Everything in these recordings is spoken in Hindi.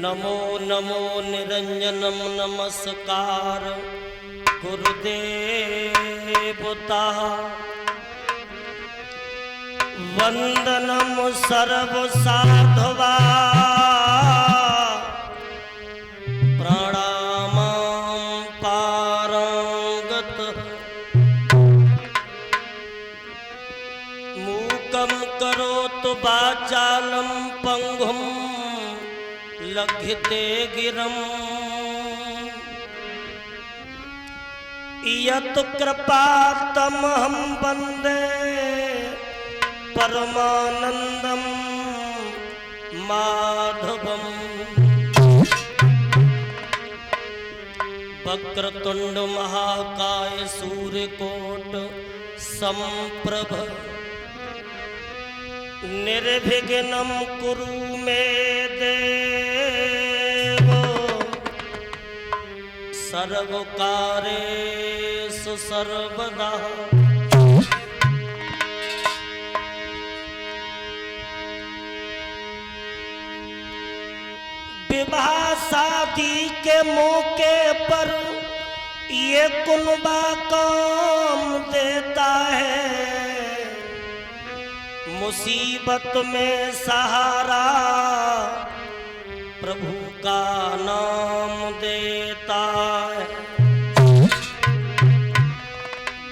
नमो नमो निरंजनम नमस्कार गुरुदेवता वंदनम सर्व साधवा प्रणामं पारंगत मूकं करोतु वाचालं पंगुं लघ्यते गिरम् यत् कृपातमहं वन्दे परमानंदम माधवम। वक्रतुंड महाकाय सूर्यकोट समप्रभ निर्विघ्नं कुरु मे देव सर्वकारेषु सर्वदा। विवाह शादी के मौके पर ये कुनबा काम देता है, मुसीबत में सहारा प्रभु का नाम देता है।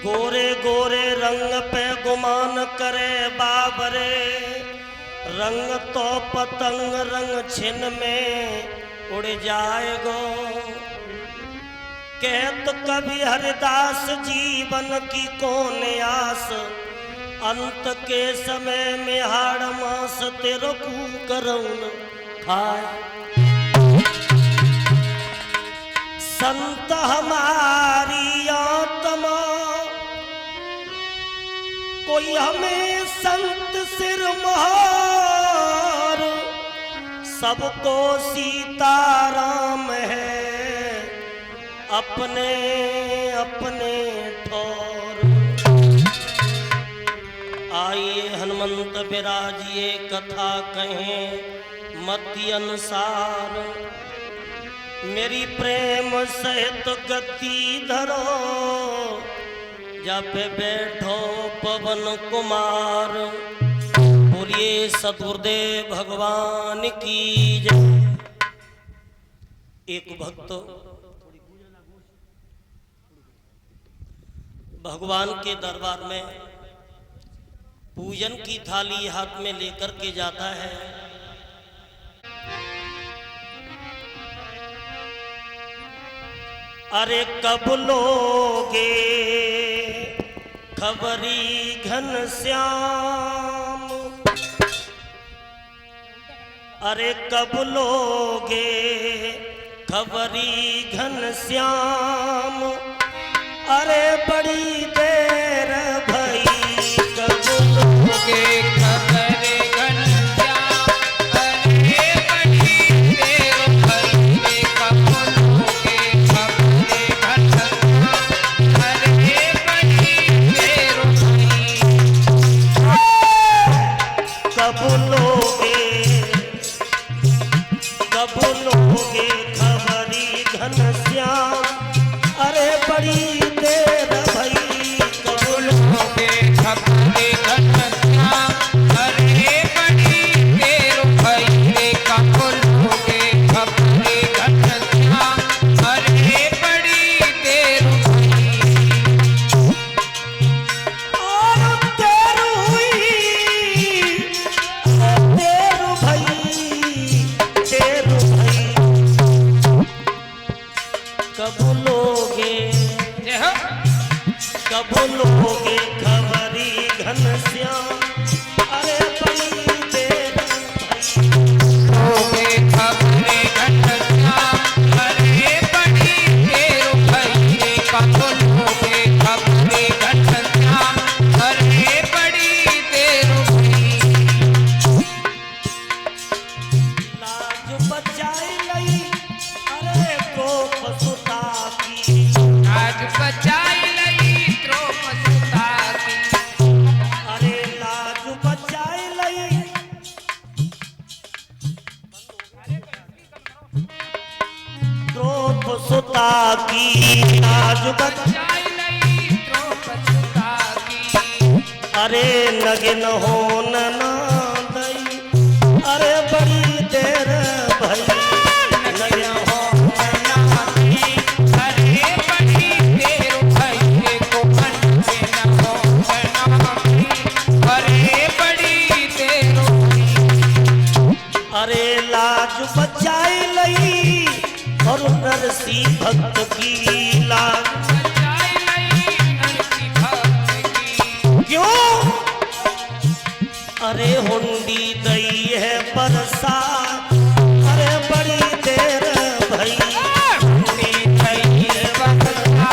गोरे गोरे रंग पे गुमान करे बाबरे, रंग तो पतंग रंग छिन में उड़ जाएगो। कहत कवि हरिदास जीवन की कौन आस, अंत के समय में हाड़ मास तेरो कुकरौन खाए। संत हमारी आत्मा कोई हमें संत सिर मोहर, सबको सीताराम है अपने अपने ठौर। आइए हनुमंत विराजिए कथा कहें मति अनुसार, मेरी प्रेम सहित गति धरो जब बैठो पवन कुमार। बोलिए सतगुरुदेव भगवान की जय। एक भक्त भगवान के दरबार में पूजन की थाली हाथ में लेकर के जाता है। अरे कब लोगे खबरी घनश्याम, अरे कब लोगे खबरी घनश्याम, अरे बड़ी देर भई कब लोगे खबरी घनश्याम, अरे बड़ी देर भई कब लोगे खबरी घनश्याम, अरे बड़ी देर भई कब लोगे खबरी घनश्याम, अरे बड़ी देर भई कब लोगे खबरी घनश्याम, अरे बड़ी देर भई कब लोगे खबरी घनश्याम, अरे बड़ी देर भई। और देर हुई देर भई देर भई कब लोगे खबरी घनश्याम, अरे बड़ी देर लोगे खबरी घनश्याम, अरे बड़ी देर भई कब लोगे खबरी घनश्याम, अरे बड़ी देर भई। लाज बचाई लई अरे द्रौपदी की, लाज बचाई लई द्रौपदी की, अरे लाज बचाई लई सुता की लाज बचाई लई द्रौपद सुता की। अरे नगिन हो न दई अरे बड़ी देर भई नगिन हो ना दी अरे बड़ी देर भई को घंटे न हो ना दी अरे बड़ी देर हुई। अरे लाज बचाई लई और नरसी भक्त की लाज बचाई लई नरसी भक्त की। क्यों अरे हुंडी दई है बरसा अरे बड़ी देर भई हुंडी दई है बरसा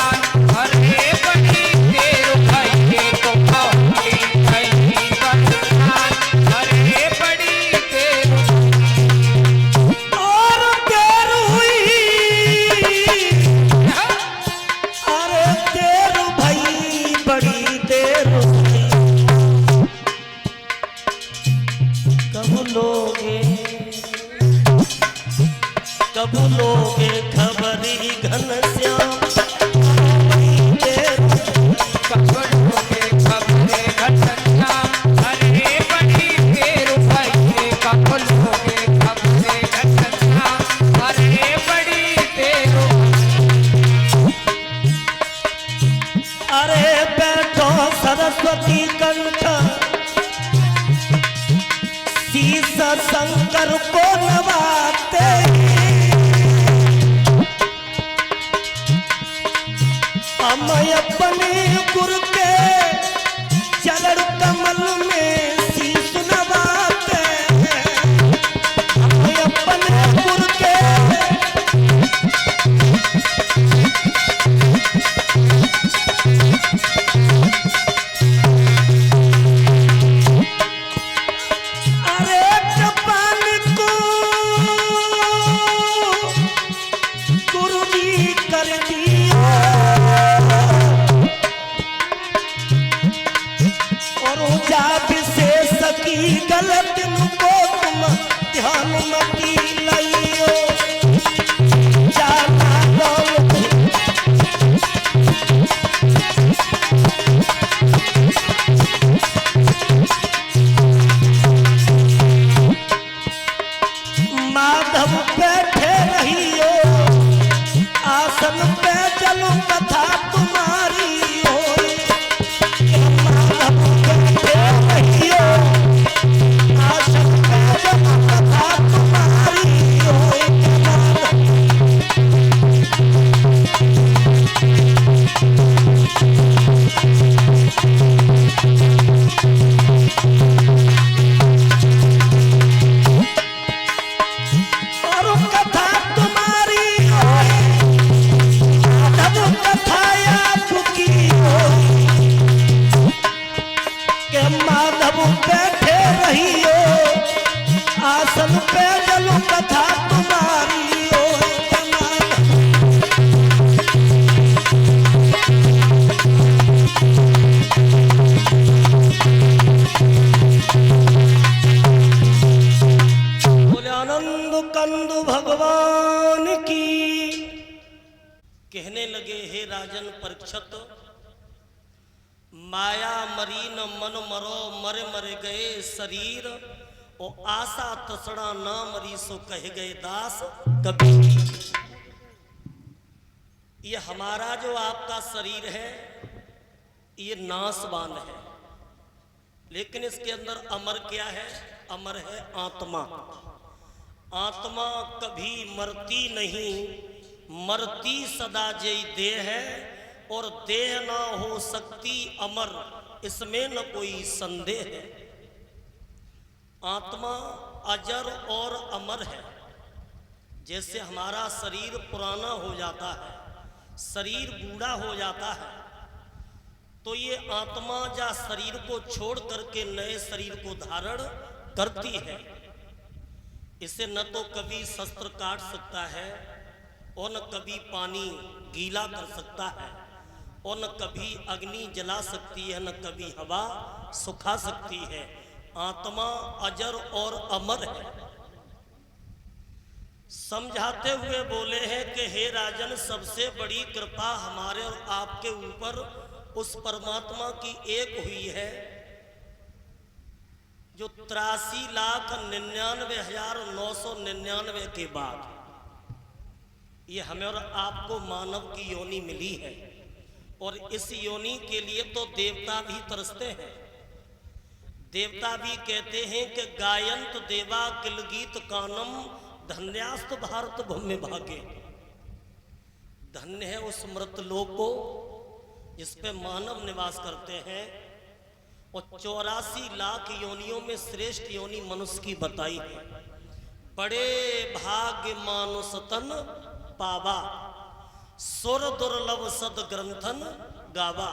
अरे बड़ी देर भई को हुंडी दई बरसा अरे बड़ी देर और देर हुई अरे देर भई बड़ी देर हुई कब लोगे खबरी घनश्याम देर कपड़ों खबरे घटना अरे बड़ी देर भई कपड़ों खबरे घटना अरे बड़ी देर। अरे बैठो सरस्वती कंठ शीश शंकर को नवाते हम अपने गुरु के चरण कमल में शीश नवाते हम अपने गुरु के अरे कृपान को गुरु जी कर दिया और ऊंचा विशेष की गलत को तुम ध्यान मती लियो जाना माधव बैठे रहियो आसन पे चलो कथा तुम्हारी होए माधव बैठे रहियो आसन पे चलो कथा तुम्हारी होए और कथा तुम्हारी होए माधव कथा आपकी होए के माधव बैठे रहियो आसन पे चलो कथा तुम्हारी होए बोले आनंद कंद भगवान की। कहने लगे हे राजन परीक्षित माया मरी न मन मरो मरे मरे गए शरीर और आशा तसड़ा न मरी सो कह गए दास कबीर। ये हमारा जो आपका शरीर है ये नाशवान है लेकिन इसके अंदर अमर क्या है? अमर है आत्मा। आत्मा कभी मरती नहीं, मरती सदा जय देह है और देह ना हो सकती अमर, इसमें न कोई संदेह है। आत्मा अजर और अमर है। जैसे हमारा शरीर पुराना हो जाता है, शरीर बूढ़ा हो जाता है, तो ये आत्मा जा शरीर को छोड़ करके नए शरीर को धारण करती है। इसे न तो कभी शस्त्र काट सकता है और न कभी पानी गीला कर सकता है और न कभी अग्नि जला सकती है, न कभी हवा सुखा सकती है। आत्मा अजर और अमर है। समझाते हुए बोले हैं कि हे राजन, सबसे बड़ी कृपा हमारे और आपके ऊपर उस परमात्मा की एक हुई है जो 83,99,999 के बाद ये हमें और आपको मानव की योनि मिली है। और इस योनि के लिए तो देवता भी तरसते हैं। देवता भी कहते हैं कि गायंत देवा किल गीत कानम धन्यास्त भारत भूमि भागे। धन्य है उस मृत लोक को जिस पे मानव निवास करते हैं। और 84 लाख योनियों में श्रेष्ठ योनि मनुष्य की बताई है। बड़े भाग्य मानुष तन पावा, सुर दुर्लभ सद ग्रंथन गावा।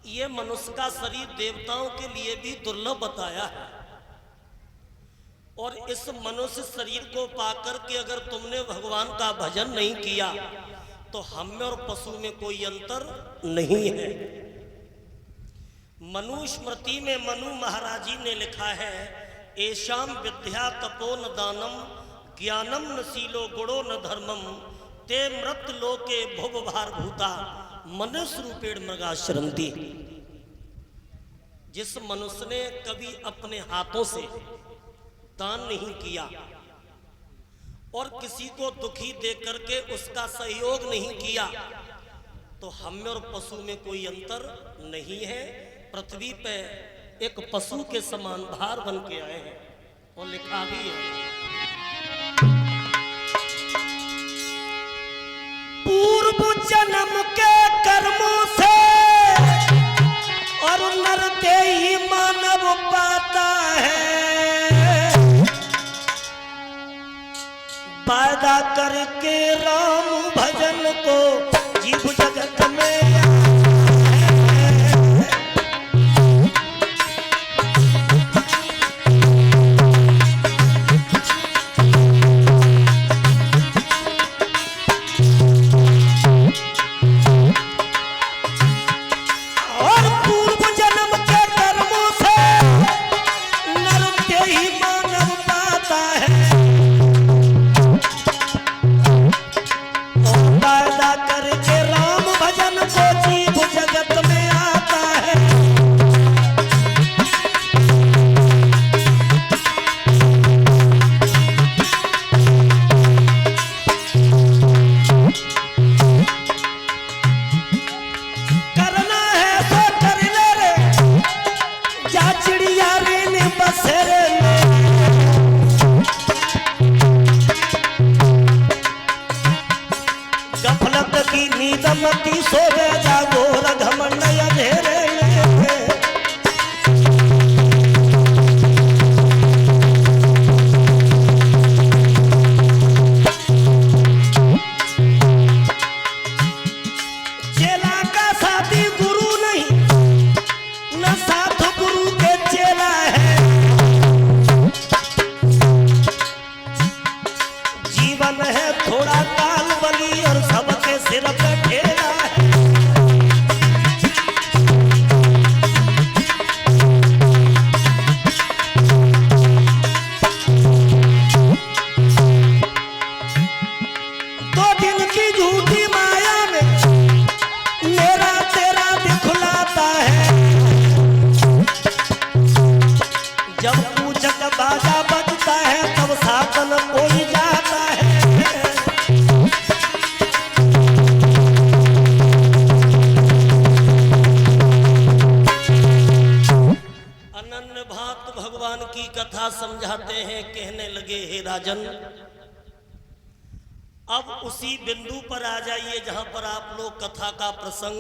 ये मनुष्य का शरीर देवताओं के लिए भी दुर्लभ बताया है। और इस मनुष्य शरीर को पाकर के अगर तुमने भगवान का भजन नहीं किया तो हम में और पशु में कोई अंतर नहीं है। मनुस्मृति में मनु महाराजी ने लिखा है, एशाम विद्या तपो न दानम ज्ञानम न शीलो गुणो न धर्मम ते मृत लोके भुव भार भूता मनुष्य रूपेण मृगाश्रंती। जिस मनुष्य ने कभी अपने हाथों से दान नहीं किया और किसी को दुखी देख करके उसका सहयोग नहीं किया तो हम में और पशु में कोई अंतर नहीं है। पृथ्वी पे एक पशु के समान भार बन के आए हैं। और लिखा भी है, पूर्व जन्म के कर्मों से और नर के ही मानव पाता है। वादा करके राम भजन को जीव जगत में नीदमती सोवे जागो रघमन अंधेरे में। चेला का साथी गुरु नहीं न साथ गुरु के चेला है। जीवन है थोड़ा काल बली और सबके सिर पे ठेला है। दो दिन की झूठी माया में मेरा तेरा दिखलाता है। जब पूछक बाजा बजता है तब साधन कोई जाता है। भगवान की कथा समझाते हैं, कहने लगे, हे राजन, अब उसी बिंदु पर आ जाइए जहां पर आप लोग कथा का प्रसंग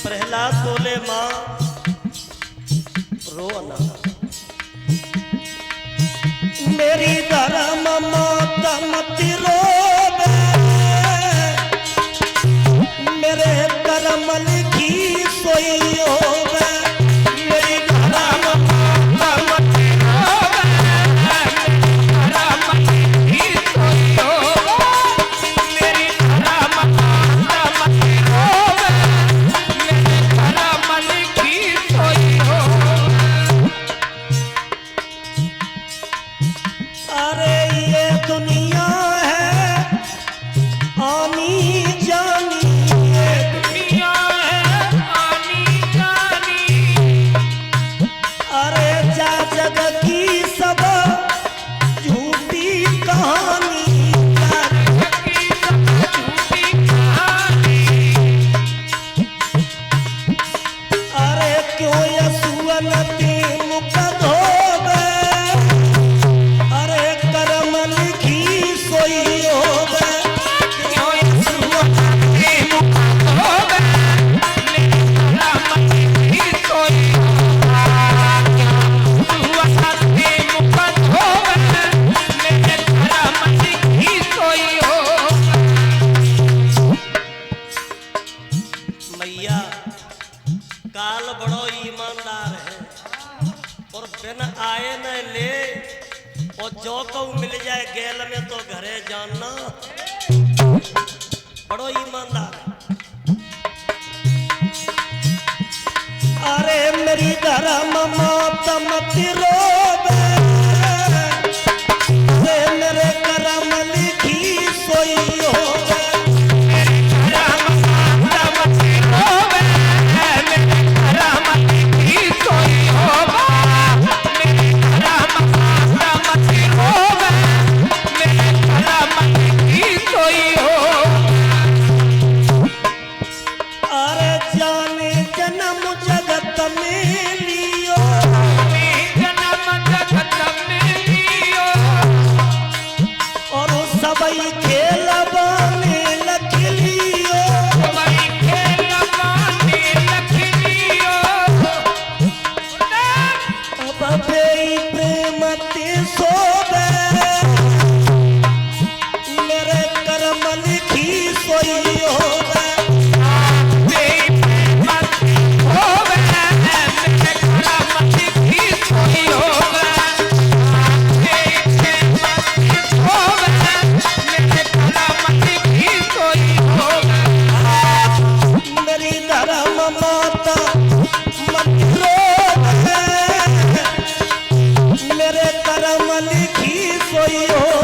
प्रहलाद बोले, मां रो ना, मेरी धर्म माता मत रोवे, मेरे अरे ये दुनिया है आनी जानी, ये दुनिया है आनी जानी, अरे जा जग की सब झूठी कहानी, जा की सब झूठी कहानी। अरे क्यों यसुअन ते मुख धोबे, अरे कर्म लिखी सोई होबे, क्यों यसुअन ते मुख धोबे, मेरे कर्म लिखी सोई होबे। क्यों यसुअन ते मुख धोबे, मेरे कर्म लिखी सोई होबे। मैया काल बड़ो ईमानदार है और बिन आए न ले, और जो को मिल जाए गैल में तो घरे जानना, बड़ो ईमानदार है। अरे मेरी धर्म माता मत रोबे, अरे मेरे कर्म लिखी सोई होबे, अरे जाने जन्म जगत में लियो, और सबई खेलबाने लख लियो, अब बेई प्रेम ते सोबे, मेरे कर्म लिखी सोई होबे, मेरी धर्म माता मत रोबे, मेरे कर्म लिखी सोई होबे,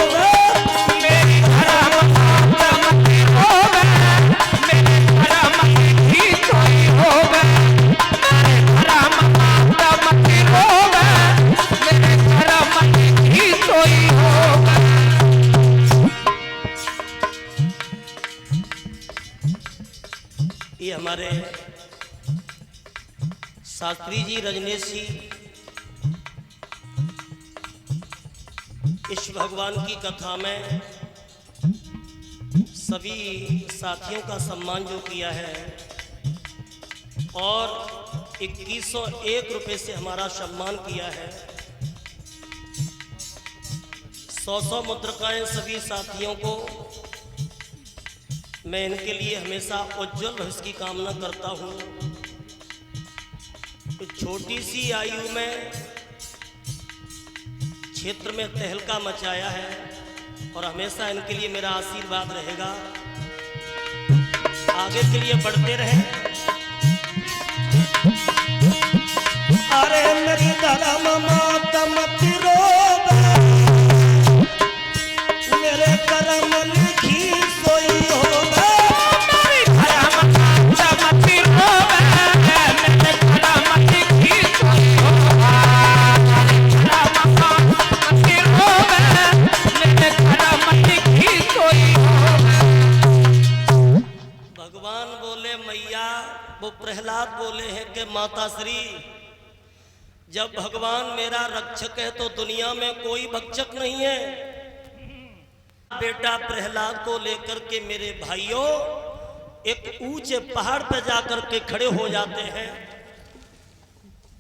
ये हमारे शास्त्री जी रजनीश जी इस भगवान की कथा में सभी साथियों का सम्मान जो किया है, और 2101 रुपये से हमारा सम्मान किया है। 100 मुद्रिकाएं सभी साथियों को, मैं इनके लिए हमेशा उज्जवल भविष्य की कामना करता हूँ। तो छोटी सी आयु में क्षेत्र में तहलका मचाया है, और हमेशा इनके लिए मेरा आशीर्वाद रहेगा। आगे के लिए बढ़ते रहे। अरे मेरी धर्म माता मत रोबे, मेरे कर्म लिखी सोई होबे, भगवान बोले मैया, वो प्रहलाद बोले हैं कि माता श्री, जब भगवान मेरा रक्षक है तो दुनिया में कोई भक्षक नहीं है। बेटा प्रहलाद को लेकर के मेरे भाइयों एक ऊंचे पहाड़ पर जाकर के खड़े हो जाते हैं,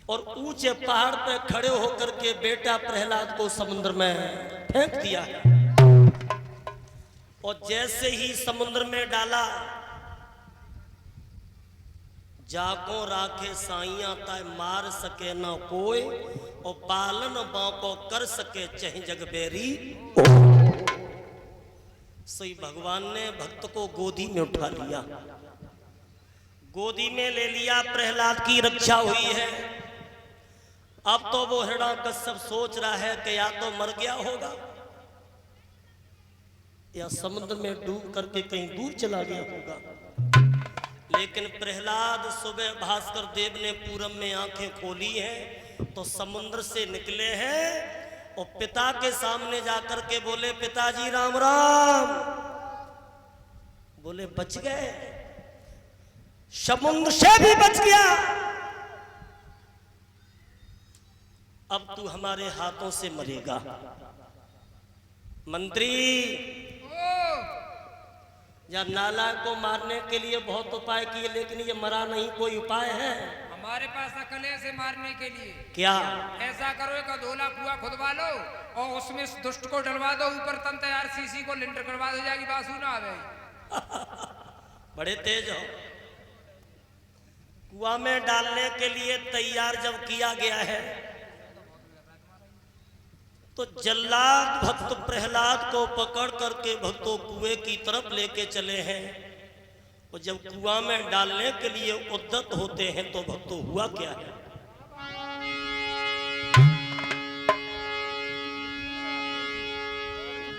और ऊंचे पहाड़ पर खड़े होकर के बेटा प्रहलाद को समुद्र में फेंक दिया है। और जैसे ही समुद्र में डाला, जाको राखे साइया ताय मार सके ना कोई, और पालन बाको कर सके चह जग बेरी। सही भगवान ने भक्त को गोदी में उठा लिया, गोदी में ले लिया, प्रहलाद की रक्षा हुई है। अब तो वो हिरण्याकश्यप सोच रहा है कि या तो मर गया होगा या समुद्र में डूब करके कहीं दूर चला गया होगा। लेकिन प्रहलाद सुबह भास्कर देव ने पूरब में आंखें खोली हैं तो समुद्र से निकले हैं और पिता के सामने जाकर के बोले, पिताजी राम राम। बोले बच गए, समुद्र से भी बच गया, अब तू हमारे हाथों से मरेगा। मंत्री या नाला को मारने के लिए बहुत उपाय किए, लेकिन ये मरा नहीं, कोई उपाय है हमारे पास अकल है इसे मारने के लिए। क्या? ऐसा करो, एक धोला कुआं खुदवा लो और उसमें इस दुष्ट को डलवा दो, ऊपर तन तैयार सीसी को लिंटर करवा दो, जाएगी बासु ना आवे। बड़े तेज हो। कुआं में डालने के लिए तैयार जब किया गया है तो जल्लाद भक्त प्रहलाद को पकड़ करके भक्तों कुएं की तरफ लेके चले हैं। और जब कुआं में डालने के लिए उद्यत होते हैं तो भक्तों हुआ क्या है?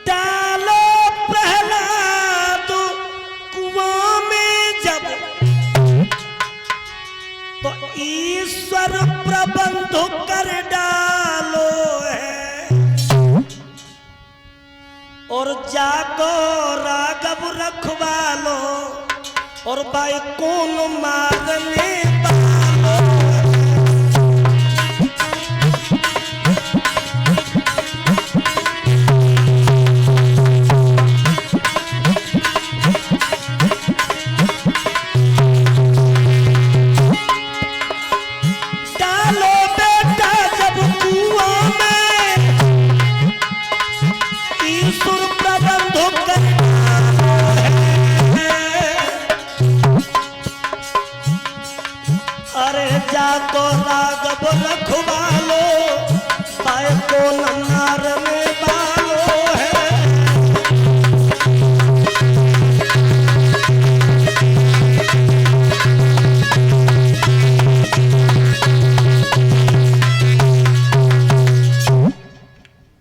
डालो प्रहलाद कुआं में जब तो ईश्वर प्रबंध कर डालो है और जाको राघव रखवालो और भाई कौन मारने वालो। डालो बेटा जब कुआं में ईश्वर प्रबंध करना है। अरे जाको राघव रखवालो पाए को न मारने वालो है।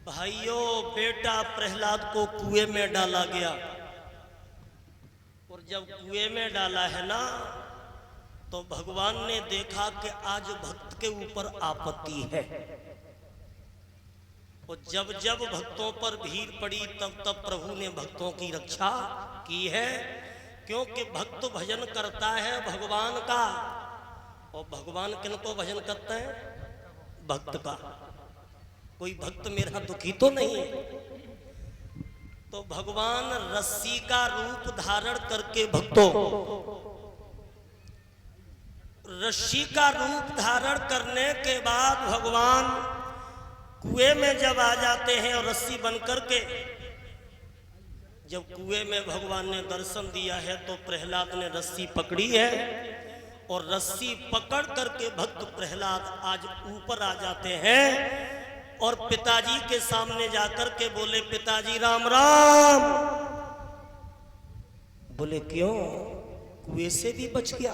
भाइयों, बेटा प्रहलाद को कुएं में डाला गया और जब कुएं में डाला है ना तो भगवान ने देखा कि आज भक्त के ऊपर आपत्ति है। और जब जब भक्तों पर भीड़ पड़ी तब तब प्रभु ने भक्तों की रक्षा की है, क्योंकि भक्त भजन करता है भगवान का। और भगवान किनको भजन करते हैं? भक्त का। कोई भक्त मेरा दुखी तो नहीं है। तो भगवान रस्सी का रूप धारण करके भक्तों रस्सी का रूप धारण करने के बाद भगवान कुएं में जब आ जाते हैं और रस्सी बन करके जब कुएं में भगवान ने दर्शन दिया है तो प्रहलाद ने रस्सी पकड़ी है और रस्सी पकड़ करके भक्त प्रहलाद आज ऊपर आ जाते हैं और पिताजी के सामने जाकर के बोले, पिताजी राम राम। बोले क्यों? कुएं से भी बच गया।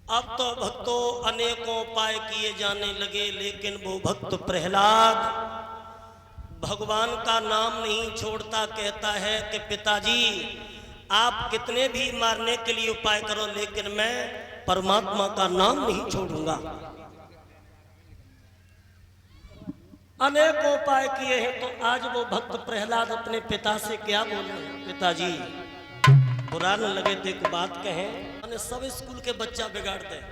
अब तो भक्तों अनेकों उपाय किए जाने लगे, लेकिन वो भक्त प्रहलाद भगवान का नाम नहीं छोड़ता। कहता है कि पिताजी आप कितने भी मारने के लिए उपाय करो, लेकिन मैं परमात्मा का नाम नहीं छोड़ूंगा। अनेकों उपाय किए हैं तो आज वो भक्त प्रहलाद अपने पिता से क्या बोले, पिताजी बुरा न लगे तो एक बात कहें, हमने सब स्कूल के बच्चा बिगाड़ते हैं।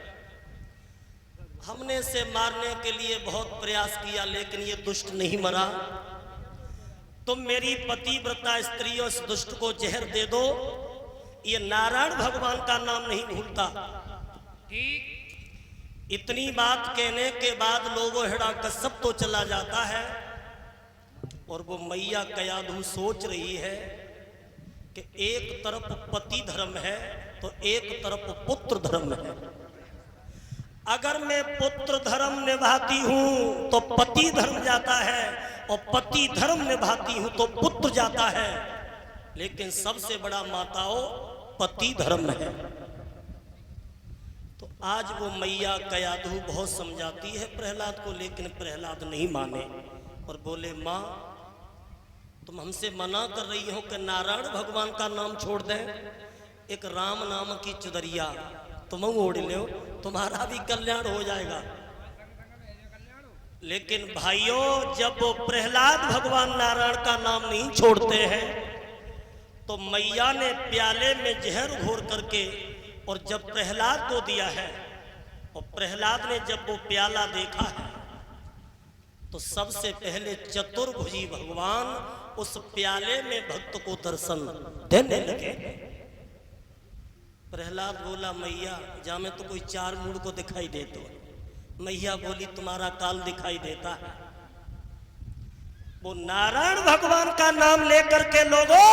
हमने इसे मारने के लिए बहुत प्रयास किया लेकिन ये दुष्ट नहीं मरा। तुम मेरी पतिव्रता स्त्री और इस दुष्ट को जहर दे दो। ये नारायण भगवान का नाम नहीं भूलता। ठीक। इतनी बात कहने के बाद लोगों हिरण्यकश्यप तो चला जाता है और वो मैया कयाधु सोच रही है कि एक तरफ पति धर्म है तो एक तरफ पुत्र धर्म है। अगर मैं पुत्र धर्म निभाती हूं तो पति धर्म जाता है और पति धर्म निभाती हूं तो पुत्र जाता है, लेकिन सबसे बड़ा माताओं पति धर्म है। तो आज वो मैया कयाधु बहुत समझाती है प्रहलाद को, लेकिन प्रहलाद नहीं माने और बोले, माँ तुम हमसे मना कर रही हो कि नारायण भगवान का नाम छोड़ दें, एक राम नाम की चुदरिया तुम ओढ़ लो, तुम्हारा भी कल्याण हो जाएगा। लेकिन भाइयों, जब वो प्रहलाद भगवान नारायण का नाम नहीं छोड़ते हैं तो मैया ने प्याले में जहर घोर करके और जब प्रहलाद को दिया है, और प्रहलाद ने जब वो प्याला देखा है तो सबसे पहले चतुर्भुजी भगवान उस प्याले में भक्त को दर्शन देने लगे। प्रहलाद बोला, मैया जा में तो कोई चार मूड को दिखाई दे तो। मैया बोली, तुम्हारा काल दिखाई देता है। वो नारायण भगवान का नाम लेकर के लोगों,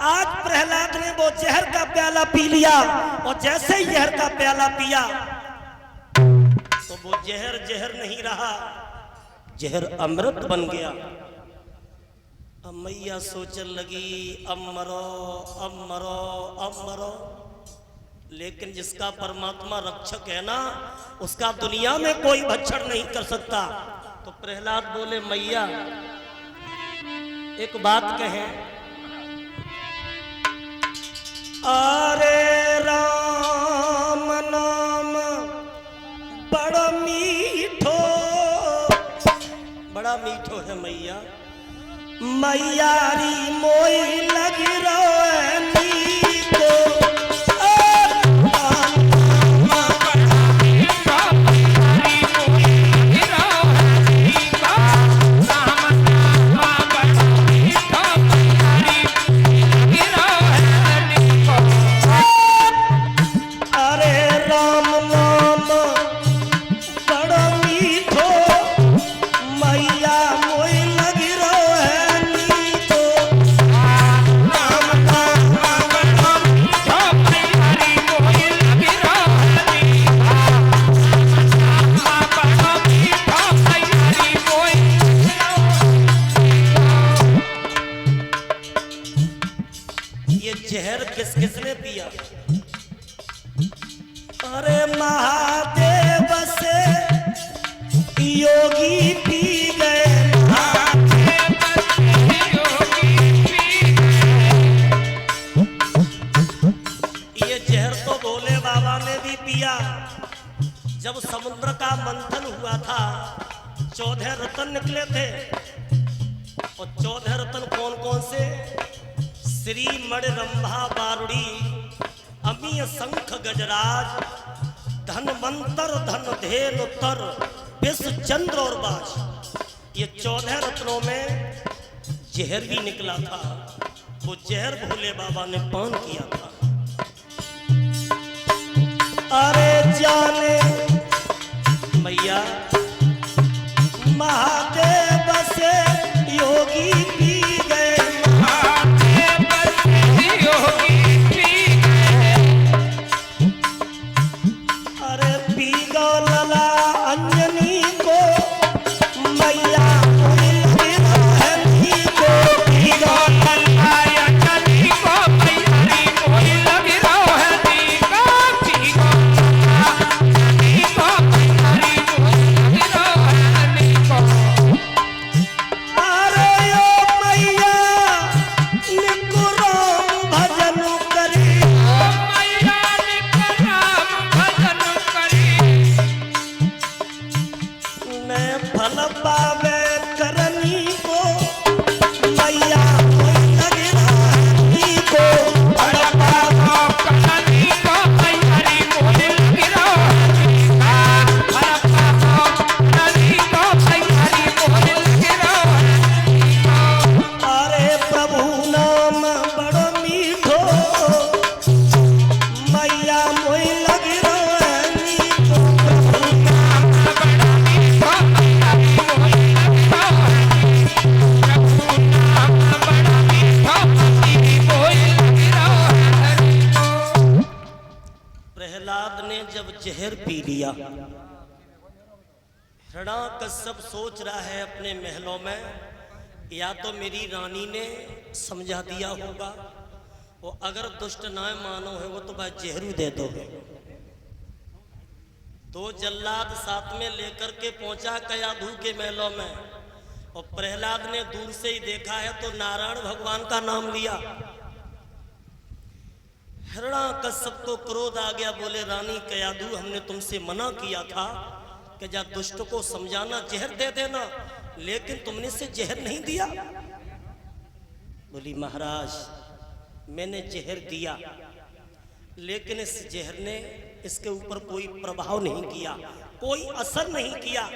आज प्रहलाद ने वो जहर का प्याला पी लिया, और जैसे ही जहर का प्याला पिया तो वो जहर जहर नहीं रहा, जहर अमृत बन गया। अब मैया सोचने लगी, अब मरो अब मरो अब मरो, लेकिन जिसका परमात्मा रक्षक है ना, उसका दुनिया में कोई भक्षण नहीं कर सकता। तो प्रहलाद बोले, मैया एक बात कहें, अरे राम नाम बड़ा मीठो, बड़ा मीठो है मैया, मैयारी मोई लगी रोनी को। किसने पिया? अरे महादेव से योगी पी गए, ये जहर तो भोले बाबा ने भी पिया। जब समुद्र का मंथन हुआ था, 14 रत्न निकले थे, और 14 रत्न कौन कौन से? श्री मणि रंभा बारुड़ी, अमीय शंख गजराज, धनवंतर धन धेनु तर, विश्व चंद्र और बाज। ये 14 रत्नों में जहर भी निकला था। वो जहर भोले बाबा ने पान किया था। अरे जाने मैया, महादेव से योगी पी गए, जहर पी लिया। हिरण्यकश्यप सोच रहा है अपने महलों में, या तो मेरी रानी ने समझा दिया होगा, वो अगर दुष्ट ना मानो है वो तो भाई जहरू दे दो। 2 जल्लाद साथ में लेकर के पहुंचा कयाधु के महलों में। और प्रहलाद ने दूर से ही देखा है तो नारायण भगवान का नाम लिया। हिरण्याकश्यप को क्रोध आ गया, बोले रानी कयाधु हमने तुमसे मना किया था कि जा दुष्ट को समझाना, जहर दे देना, लेकिन तुमने से जहर नहीं दिया। बोली महाराज मैंने जहर दिया, लेकिन इस जहर ने इसके ऊपर कोई प्रभाव नहीं किया, कोई असर नहीं किया।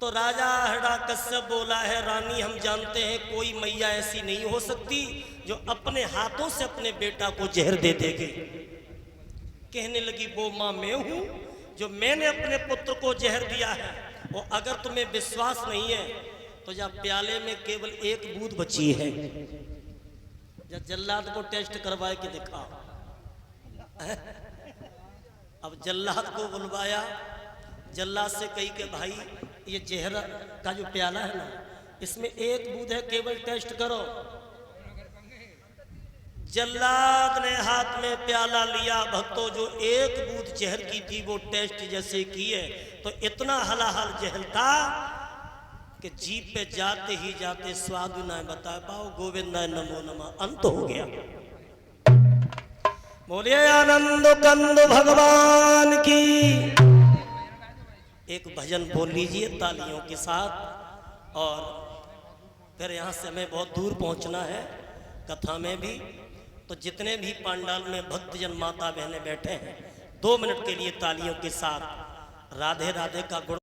तो राजा हिरण्याकश्यप बोला है रानी हम जानते हैं कोई मैया ऐसी नहीं हो सकती जो अपने हाथों से अपने बेटा को जहर दे देगी। कहने लगी वो माँ मैं हूं जो मैंने अपने पुत्र को जहर दिया है। और अगर तुम्हें विश्वास नहीं है तो जब प्याले में केवल एक बूंद बची है, जब जल्लाद को टेस्ट करवाए के दिखा। अब जल्लाद को बुलवाया, जल्लाद से कही कि भाई ये जहर का जो प्याला है ना, इसमें एक बूंद है, केवल टेस्ट करो। जल्लाद ने हाथ में प्याला लिया, भक्तों जो एक बूंद जहर की थी वो टेस्ट जैसे किए तो इतना हलाहल जहर था कि जीभ पे जाते ही जाते स्वाद न बता पाओ। गोविंदा नमो नमः, अंत हो गया। बोलिए आनंद कंद भगवान की। एक भजन बोल लीजिए तालियों के साथ, और फिर यहाँ से हमें बहुत दूर पहुँचना है कथा में भी। तो जितने भी पंडाल में भक्तजन माता बहनें बैठे हैं 2 मिनट के लिए तालियों के साथ राधे राधे का गुण